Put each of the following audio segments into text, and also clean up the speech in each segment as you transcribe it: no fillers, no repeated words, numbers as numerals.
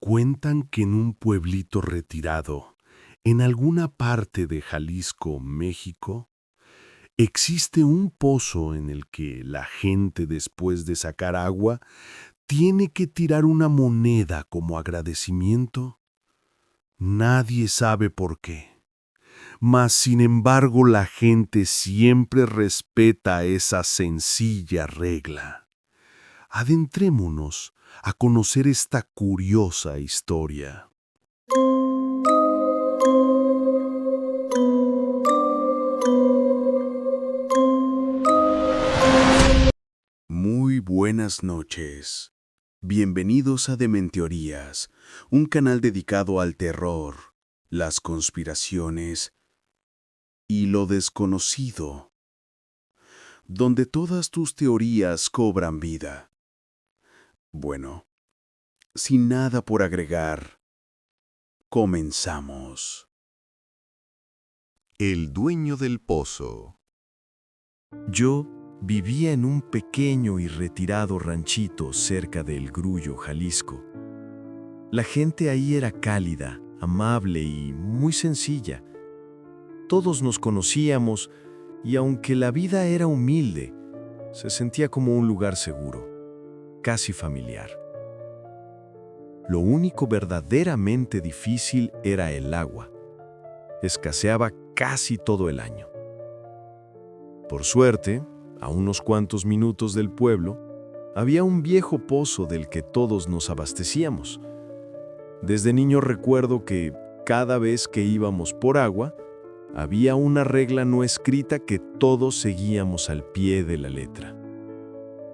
Cuentan que en un pueblito retirado, en alguna parte de Jalisco, México, existe un pozo en el que la gente, después de sacar agua, tiene que tirar una moneda como agradecimiento. Nadie sabe por qué. Mas, sin embargo, la gente siempre respeta esa sencilla regla. Adentrémonos a conocer esta curiosa historia. Muy buenas noches. Bienvenidos a Dementeorías, un canal dedicado al terror, las conspiraciones y lo desconocido, donde todas tus teorías cobran vida. Bueno, sin nada por agregar, comenzamos. El dueño del pozo. Yo vivía en un pequeño y retirado ranchito cerca de El Grullo, Jalisco. La gente ahí era cálida, amable y muy sencilla. Todos nos conocíamos y aunque la vida era humilde, se sentía como un lugar seguro, casi familiar. Lo único verdaderamente difícil era el agua. Escaseaba casi todo el año. Por suerte, a unos cuantos minutos del pueblo, había un viejo pozo del que todos nos abastecíamos. Desde niño recuerdo que cada vez que íbamos por agua, había una regla no escrita que todos seguíamos al pie de la letra.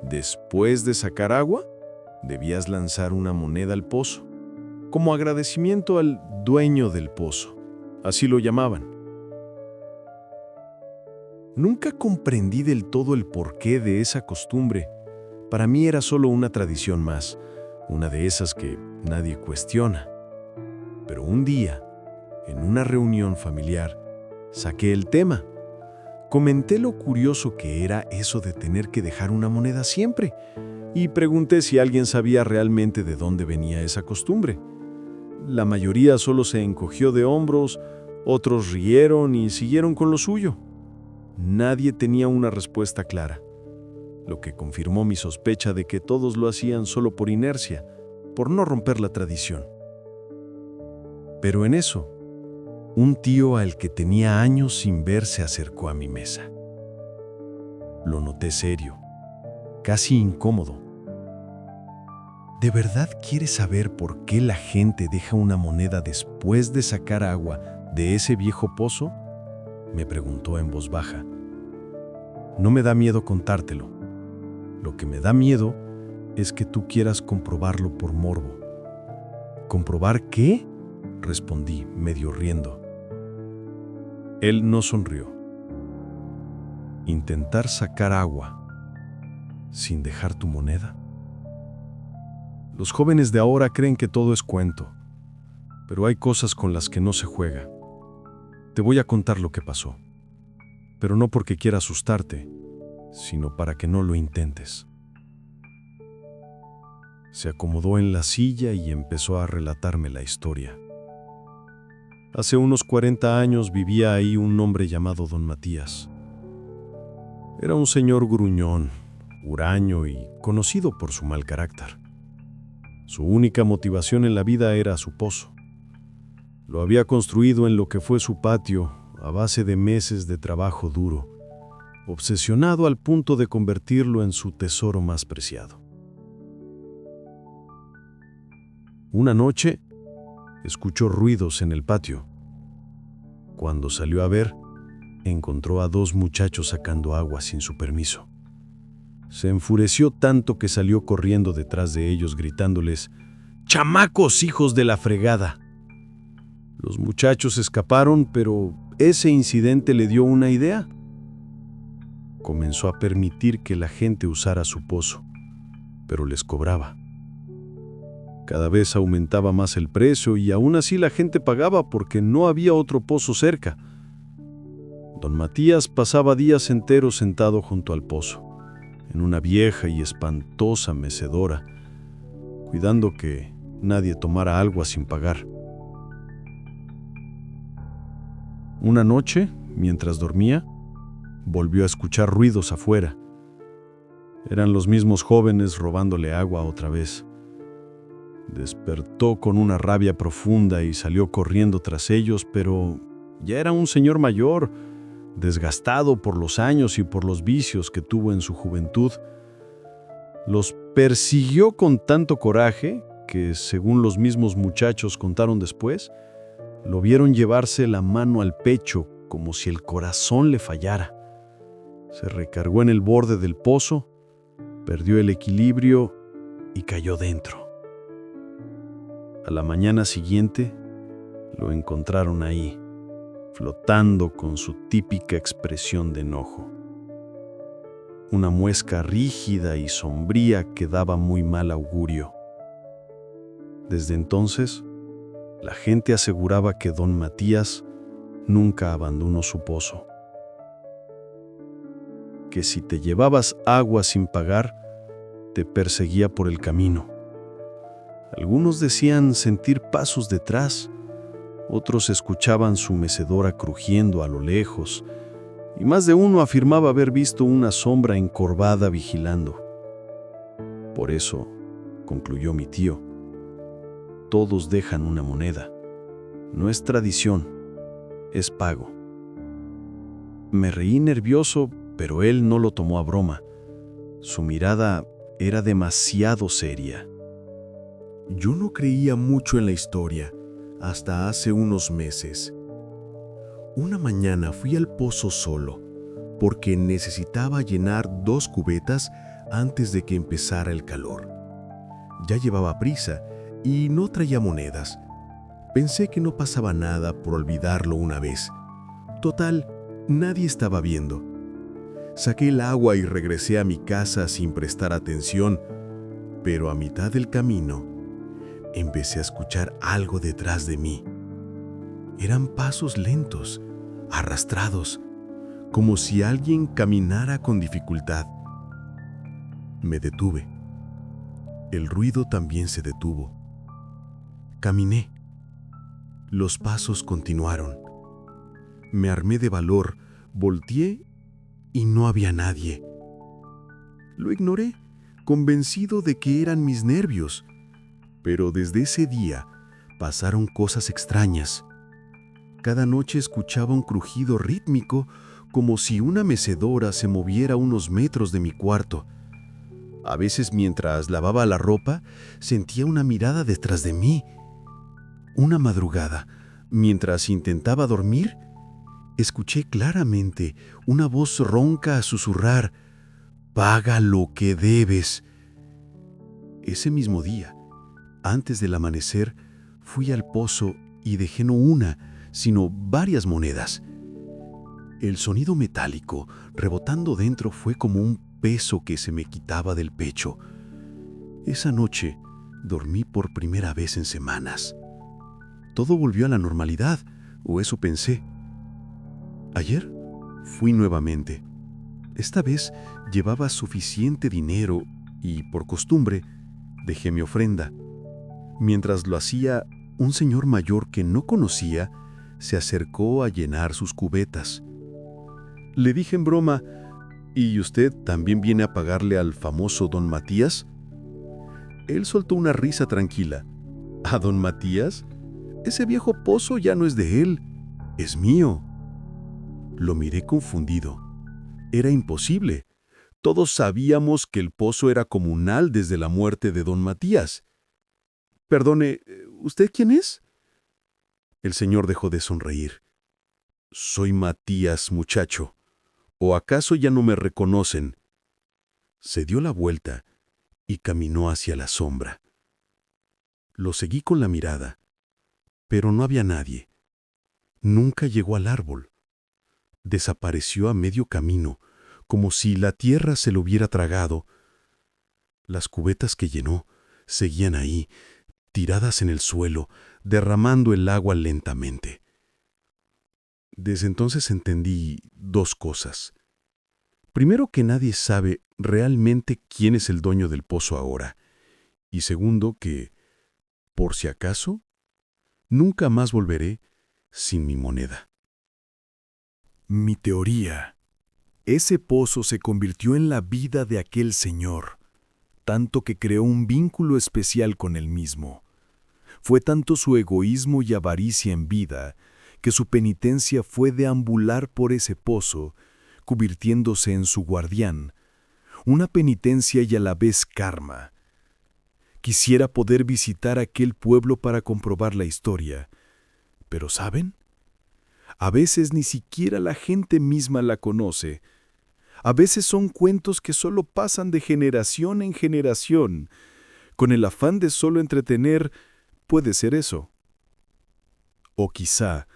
Después de sacar agua, debías lanzar una moneda al pozo, como agradecimiento al dueño del pozo. Así lo llamaban. Nunca comprendí del todo el porqué de esa costumbre. Para mí era solo una tradición más, una de esas que nadie cuestiona. Pero un día, en una reunión familiar, saqué el tema. Comenté lo curioso que era eso de tener que dejar una moneda siempre y pregunté si alguien sabía realmente de dónde venía esa costumbre. La mayoría solo se encogió de hombros, otros rieron y siguieron con lo suyo. Nadie tenía una respuesta clara, lo que confirmó mi sospecha de que todos lo hacían solo por inercia, por no romper la tradición. Pero en eso, un tío al que tenía años sin ver se acercó a mi mesa. Lo noté serio, casi incómodo. ¿De verdad quieres saber por qué la gente deja una moneda después de sacar agua de ese viejo pozo?, me preguntó en voz baja. No me da miedo contártelo. Lo que me da miedo es que tú quieras comprobarlo por morbo. ¿Comprobar qué?, respondí, medio riendo. Él no sonrió. ¿Intentar sacar agua sin dejar tu moneda? Los jóvenes de ahora creen que todo es cuento, pero hay cosas con las que no se juega. Te voy a contar lo que pasó, pero no porque quiera asustarte, sino para que no lo intentes. Se acomodó en la silla y empezó a relatarme la historia. Hace unos 40 años vivía ahí un hombre llamado Don Matías. Era un señor gruñón, huraño y conocido por su mal carácter. Su única motivación en la vida era su pozo. Lo había construido en lo que fue su patio a base de meses de trabajo duro, obsesionado al punto de convertirlo en su tesoro más preciado. Una noche, escuchó ruidos en el patio. Cuando salió a ver, encontró a 2 muchachos sacando agua sin su permiso. Se enfureció tanto que salió corriendo detrás de ellos gritándoles: ¡Chamacos, hijos de la fregada! Los muchachos escaparon, pero ese incidente le dio una idea. Comenzó a permitir que la gente usara su pozo, pero les cobraba. Cada vez aumentaba más el precio y aún así la gente pagaba porque no había otro pozo cerca. Don Matías pasaba días enteros sentado junto al pozo, en una vieja y espantosa mecedora, cuidando que nadie tomara agua sin pagar. Una noche, mientras dormía, volvió a escuchar ruidos afuera. Eran los mismos jóvenes robándole agua otra vez. Despertó con una rabia profunda y salió corriendo tras ellos, pero ya era un señor mayor, desgastado por los años y por los vicios que tuvo en su juventud. Los persiguió con tanto coraje que, según los mismos muchachos contaron después, lo vieron llevarse la mano al pecho como si el corazón le fallara. Se recargó en el borde del pozo, perdió el equilibrio y cayó dentro. A la mañana siguiente, lo encontraron ahí, flotando con su típica expresión de enojo. Una muesca rígida y sombría que daba muy mal augurio. Desde entonces, la gente aseguraba que don Matías nunca abandonó su pozo. Que si te llevabas agua sin pagar, te perseguía por el camino. Algunos decían sentir pasos detrás, otros escuchaban su mecedora crujiendo a lo lejos, y más de uno afirmaba haber visto una sombra encorvada vigilando. Por eso, concluyó mi tío, todos dejan una moneda. No es tradición, es pago. Me reí nervioso, pero él no lo tomó a broma. Su mirada era demasiado seria. Yo no creía mucho en la historia hasta hace unos meses. Una mañana fui al pozo solo, porque necesitaba llenar 2 cubetas antes de que empezara el calor. Ya llevaba prisa y no traía monedas. Pensé que no pasaba nada por olvidarlo una vez. Total, nadie estaba viendo. Saqué el agua y regresé a mi casa sin prestar atención, pero a mitad del camino empecé a escuchar algo detrás de mí. Eran pasos lentos, arrastrados, como si alguien caminara con dificultad. Me detuve. El ruido también se detuvo. Caminé. Los pasos continuaron. Me armé de valor, volteé y no había nadie. Lo ignoré, convencido de que eran mis nervios. Pero desde ese día pasaron cosas extrañas. Cada noche escuchaba un crujido rítmico, como si una mecedora se moviera a unos metros de mi cuarto. A veces, mientras lavaba la ropa, sentía una mirada detrás de mí. Una madrugada, mientras intentaba dormir, escuché claramente una voz ronca susurrar: «Paga lo que debes». Ese mismo día, antes del amanecer, fui al pozo y dejé no una, sino varias monedas. El sonido metálico rebotando dentro fue como un peso que se me quitaba del pecho. Esa noche dormí por primera vez en semanas. Todo volvió a la normalidad, o eso pensé. Ayer fui nuevamente. Esta vez llevaba suficiente dinero y, por costumbre, dejé mi ofrenda. Mientras lo hacía, un señor mayor que no conocía se acercó a llenar sus cubetas. Le dije en broma: ¿y usted también viene a pagarle al famoso don Matías? Él soltó una risa tranquila. ¿A don Matías? Ese viejo pozo ya no es de él, es mío. Lo miré confundido. Era imposible. Todos sabíamos que el pozo era comunal desde la muerte de don Matías. Perdone, ¿usted quién es? El señor dejó de sonreír. Soy Matías, muchacho. ¿O acaso ya no me reconocen? Se dio la vuelta y caminó hacia la sombra. Lo seguí con la mirada, pero no había nadie. Nunca llegó al árbol. Desapareció a medio camino, como si la tierra se lo hubiera tragado. Las cubetas que llenó seguían ahí, tiradas en el suelo, derramando el agua lentamente. Desde entonces entendí 2 cosas. Primero, que nadie sabe realmente quién es el dueño del pozo ahora. Y segundo, que por si acaso, nunca más volveré sin mi moneda. Mi teoría. Ese pozo se convirtió en la vida de aquel señor, tanto que creó un vínculo especial con él mismo. Fue tanto su egoísmo y avaricia en vida, que su penitencia fue deambular por ese pozo, convirtiéndose en su guardián, una penitencia y a la vez karma. Quisiera poder visitar aquel pueblo para comprobar la historia, pero ¿saben? A veces ni siquiera la gente misma la conoce. A veces son cuentos que solo pasan de generación en generación, con el afán de solo entretener. Puede ser eso. O quizá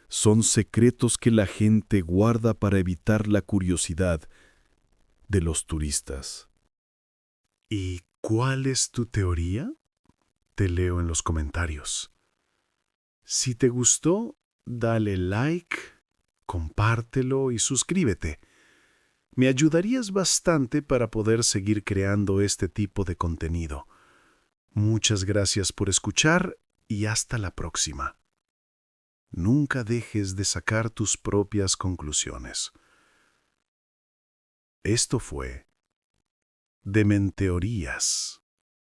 son secretos que la gente guarda para evitar la curiosidad de los turistas. ¿Y cuál es tu teoría? Te leo en los comentarios. Si te gustó, dale like, compártelo y suscríbete. Me ayudarías bastante para poder seguir creando este tipo de contenido. Muchas gracias por escuchar y hasta la próxima. Nunca dejes de sacar tus propias conclusiones. Esto fue Dementeorías.